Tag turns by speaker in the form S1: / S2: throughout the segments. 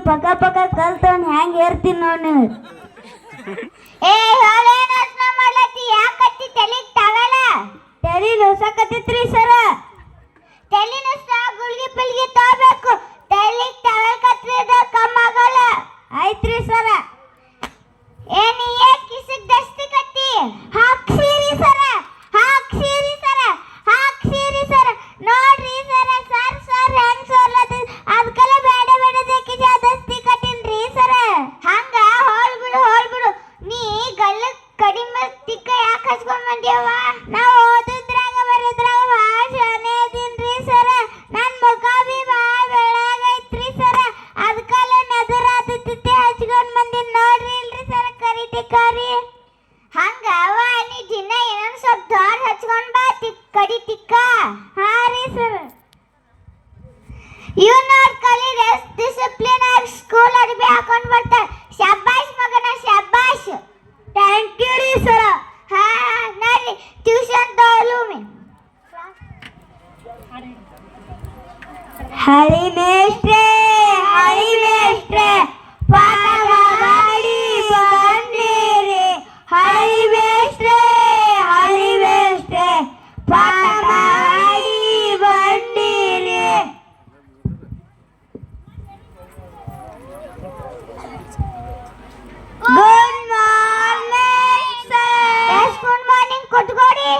S1: ಪಕ್ಕ ಪಕ್ಕ ಕಲ್ತವ್ನ ಹೆಂಗ್ ಏರ್ತೀನಿ ನೋಡಿ
S2: ಏ ಹೇಳೇನ ಅಸ್ನ ಮಾಡ್ಲತ್ತಿ ಯಾಕತ್ತಿ ತಲಿಗ್ ತಗಲ
S1: ತಲೆ ನುಸಕತ್ತಿತ್ರಿ ಸರ
S2: ತಲಿ ನಷ್ಟ ಗುಳ್ಗಿ ಪಿಲ್ಗಿ ತಗೋಬೇಕು ತಲಿಗ್ ತಗಲ್ಕತ್ರಿದ ಕಮ್ಮ ಆಗಲ್ಲ
S1: ಆಯ್ತ್ರಿ ಸರ
S2: ಏನಿ ಏಕ್ ಕಿಸಕ್ ದಸ್ತಿ ಕತ್ತಿ ಹಾಕ್ಸಿರಿ ಸರ ಹಾಕ್ಸಿರಿ ಸರ ಹಾಕ್ಸಿರಿ ಸರ ನೋಡ್ರಿ ಸರ ಸರ್ ಸರ್ ಹೆಂಗ್ ಸೋರ್ಲತ್ತ ಅದಕ್ಕೆಲ್ಲ ಬೇಡ ಬೇಡದಕ್ಕೆ ದಸ್ತಿ ಕಟ್ಟಿನ್ರಿ ಸರ ಹಂಗ ಹೋಲ್ ಬಿಡು ನೀ ಗಲ್ಲ ಕಡಿಮೆ ತಿಕ್ಕ ಯಾಕೆ ಹಚ್ಕೊಂಡ್ ಬಂದ್ಯವ ನಾವು ಓದಿದ್ರಾಗ ಬರೆದ್ರಾಗ ಭಾಳ ಶಾನೆ ಇದೀನ್ರಿ ಸರ ನನ್ನ ಮುಖ ಬಿ ಭಾಳ ಬೆಳಗೈತ್ರಿ ಸರ ಅದಕ್ಕೆಲ್ಲ ನೆದರಾತಿತ್ತೆ ಹಚ್ಕೊಂಡ್ ಬಂದಿನ್ ನೋಡ್ರಿ ಇಲ್ರಿ ಸರ ಕರಿ ತಿಕ್ಕಾರಿ ಹಂಗ ಅವ ನೀ ದಿನ ಏನೋ ಸ್ವಲ್ಪ ದೊಡ್ಡ ಹಚ್ಕೊಂಡ್ ಬಾ ಕಡಿ ತಿಕ್ಕ
S1: ಹಾ ರೀ ಸರ್
S2: ಯು ನಾಟ್ ಕಲಿ ಡಿಸಿಪ್ಲಿನ್ ಆಗಿ ಸ್ಕೂಲ್ ಅರ್ಬಿ ಹಾಕೊಂಡ್ ಬರ್ತಾರೆ ಶಬ್ಬಾಷ್ ಮಗನ ಶಬ್ಬಾಷ್
S1: ಥ್ಯಾಂಕ್ ಯು ರೀ ಸರ
S2: ಹಾ ನಡಿ ಟ್ಯೂಷನ್ ತಗೊಳುಮಿ
S1: ಹಳಿ ಮೇಷ್ಟ್ರೆ ಪಾಠ ಮಾಡಿ ಬಂದಿರಿ ಹಳಿ ಮೇಷ್ಟ್ರೆ ಪಾಠ ಮಾಡಿ ಬಂದಿರಿ good morning sir
S2: yes good morning ಕುತ್ಕೋಡಿ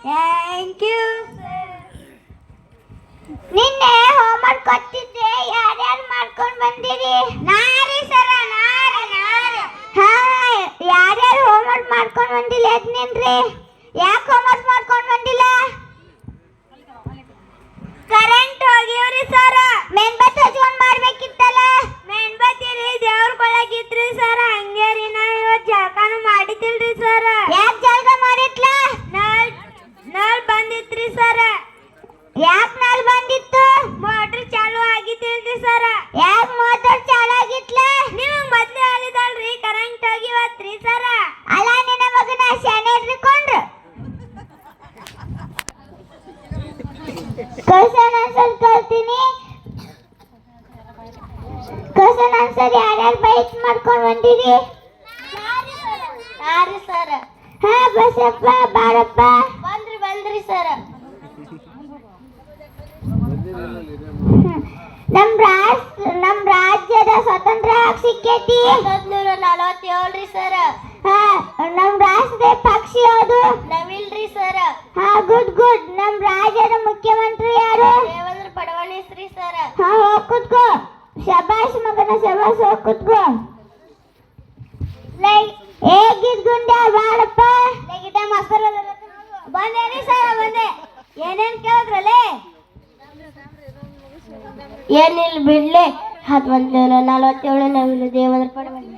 S1: ಥ್ಯಾಂಕ್ ಯು
S2: ನಿನ್ನೆ ಹೋಮ್ವರ್ಕ್ ಕೊಟ್ಟಿದ್ದೆ ಯಾರ್ಯಾರು ಮಾಡ್ಕೊಂಡು ಬಂದಿರಿ ನಾರಿ ಸರ ನಾರಿ ಹಾ ಯಾರ್ಯಾರು ಹೋಮ್ವರ್ಕ್ ಮಾಡ್ಕೊಂಡು ಬಂದಿಲ್ಲ ಎದ್ನಿನ್ರಿ ಯಾಕೆ ಹೋಮ್ವರ್ಕ್ ಮಾಡ್ಕೊಂಡು ಬಂದಿಲ್ಲ
S1: ಕರೆಂಟ್ ಹೋಗ್ಯವ್ರಿ ಸರ
S2: ಮೇನ್ಬತ್ತಿ ಹಚ್ಕೊಂಡ್ ಮಾಡ್ಬೇಕಿತ್ತಲ್ಲ
S1: ಮೇನ್ಬತ್ತಿ ರೀ ದೇವ್ರ ಕೊಳಗಿತ್ರಿ ಸರ ಹಂಗೆ ರೀ ನಾ ಇವತ್ತು ಜಳಕಾನು ಮಾಡಿದ್ದಿಲ್ರಿ ಸರ
S2: ಯಾಕೆ ಜಲ್ಗ ಮಾಡಿಟ್ಲ
S1: ನಲ್ ಬಂದಿತ್ರಿ ಸರ
S2: ಯಾಕೆ ನಾಲ್ ಬಂದಿತ್ತು
S1: ಮೋಟ್ರ್ ಚಾಲು ಆಗಿದ್ದಿಲ್ರಿ ಸರ
S2: ಯಾಕೆ ಮೋಟರ್ ಚಾಲು ಆಗಿತ್ಲ
S1: ನಿಮಗ್ ಮೊದ್ಲೇ ಹೇಳಿದಲ್ರಿ ಕರೆಂಟ್ ಹೋಗಿವತ್ರಿ ಸರ
S2: ಅಲ್ಲ ನಿನ್ನ ಮಗನ ಶಾನೆ ಇಟ್ಕೊಂಡ್ರು ಕ್ವಶನ್ ಆನ್ಸರ್ ಕಲ್ತೀನಿ ಕ್ವಶನ್ ಆನ್ಸರ್ ಯಾರ್ಯಾರು ಬೈಟ್ ಮಾಡ್ಕೊಂಡು ಬಂದಿರಿ ಯಾರು ಸರ್ ಹಾ ಬಸಪ್ಪ ಬಾರಪ್ಪ ಬಂದ್ರಿ ಸರ್ ನಮ್ ರಾಜ್ಯದ ಸ್ವಾತಂತ್ರ್ಯ ಸಿಕ್ಕೈತಿ 1947 ರೀ ಸರ್ ಹಾ ನಮ್ ರಾಷ್ಟ್ರೀಯ ಪಕ್ಷಿ ಯಾವುದು ನವಿಲ್ರಿ ಸರ್ ಹಾ ಗುಡ್ ನಮ್ ರಾಜ್ಯದ ಮುಖ್ಯಮಂತ್ರಿ ಯಾರು ದೇವೇಂದ್ರ ಫಡ್ನವೀಸ್ ರೀ ಸರ್ ಹಾ ಹೋಗ್ ಕುತ್ಕೋ ಶಬಾಷ್ ಮಗನ ಶಬಾಷ್ ಹೋಗ್ ಕುತ್ಕೋ ಹೇಗಿದ್ ಗುಂಡೆ ಬಾಳಪ್ಪ ಗಿಡ ಮಾಸ್ತರ್ ಬಂದೇನಿ ಸರ್ ಬಂದೆ ಏನೇನ್ ಕೇಳಿದ್ರಲ್ಲೇ ಏನಿಲ್ಲ ಬಿಡ್ಲೆ 1947 ನವಿಲು ದೇವೇಂದ್ರ ಫಡ್ನವೀಸ್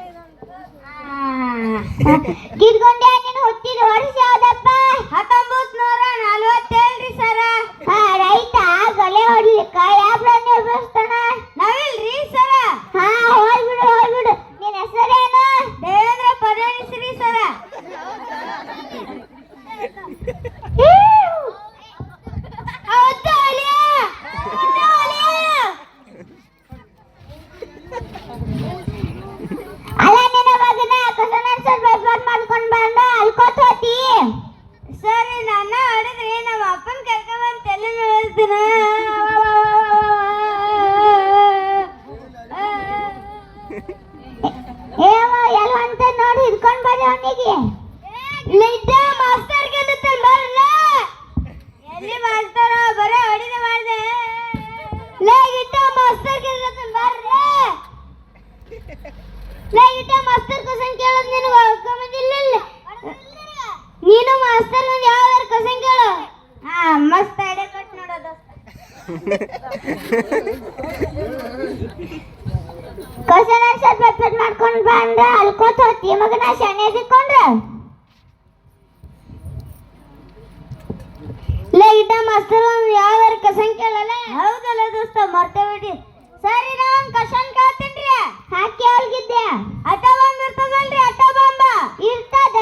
S2: ಗಿದ್ಗೊಂಡೆ ನೀನು ಹುಟ್ಟಿದ ವರ್ಷ ಯಾವ್ದಪ್ಪ
S1: 1947 ರೀ ಸರ
S2: ಹಾ ರೈತ ಗಲೆ ಹೊಡ್ಲಿಕ್ಕ ಯಾವ ಪ್ರಾಣಿ ಉಪಯೋಗಿಸ್ತಾನ
S1: ನವಿಲ್ರಿ ಸರ
S2: ಹಾ ಹೋಗ್ಬಿಡು ನಿನ್ನ ಹೆಸರೇನು
S1: ದೇವೇಂದ್ರ ಫಡ್ನವೀಸ್ ರೀ ಸರ
S2: ಅಲ್ಲ ನಿನ್ನ ಮಗನ ಕ್ವಶನ್ ಆನ್ಸರ್ ಪೇಪರ್ ಮಾಡ್ಕೊಂಡ್ ಬಂದ ಅಲ್ಕೋತ್ ಹೋತಿ
S1: ಸರಿ ನನ್ನ ಹೊಡೆದ್ರಿ ನಮ್ಮ ಅಪ್ಪನ ಕರ್ಕೊಂಡ್ ತಲೆ ಹೇಳ್ತೀನ
S2: ಏವ ಎಲ್ಲ ಅಂತ ನೋಡಿ ಹಿಡ್ಕೊಂಡ್ ಬರ್ರಿ ಅವನಿಗೆ
S1: ಲಿಡ್ಡ ಮಾಸ್ತರ್ ಗೆಲ್ಲುತ್ತಾನೆ ಬರ್ಲ ಎಲ್ಲಿ ಮಾಡ್ತಾರ ಬರೇ ಹೊಡಿದ ಮಾಡ್ದೆ ಲಿಡ್ಡ ಮಾಸ್ತರ್ ಗೆಲ್ಲುತ್ತಾನೆ ಬರ್ಲ
S2: ಗಿಟ್ಟ ಮಾಸ್ತರ್ ಕ್ವಶನ್ ಕೇಳೋದು ನಿನಗೆ ಹೋಗ್ಕೊಂಬಂದಿಲ್ಲ ನೀನು ಮಾಸ್ತರ್ ಒಂದು ಯಾವ್ದಾರು ಕ್ವಶನ್ ಕೇಳು
S1: ಹಾ ಮಸ್ತ್ ಐಡಿಯಾ ಕೊಟ್ಟು ನೋಡೋದು
S2: ಕ್ವಶನ್ ಆನ್ಸರ್ ಪೇಪರ್ ಮಾಡ್ಕೊಂಡು ಬಂದ್ರೆ ಅಲ್ಕೋತ ಹೋತಿ ಮಗನ ಶಾನೆ ಸಿಕ್ಕೊಂಡ್ರೆ ಗಿಟ್ಟ ಮಾಸ್ತರ್ ಒಂದು ಯಾವ್ದಾರು ಕ್ವಶನ್ ಕೇಳಲ್ಲ
S1: ಹೌದಲ್ಲ ದೋಸ್ತ ಮರ್ತೇ ಬಿಡಿ ಸರಿ ನಾ ಒಂದು ಕ್ವಶನ್ ಕೇಳ್ತೀನಿ
S2: ಹಾಕಿ ಅವ್ರಿಗಿದ್ದೆ
S1: ಅಟ ಬಾಂಬ್ ಇರ್ತದಲ್ರಿ ಅಟ ಬಾಂಬ
S2: ಇರ್ತದ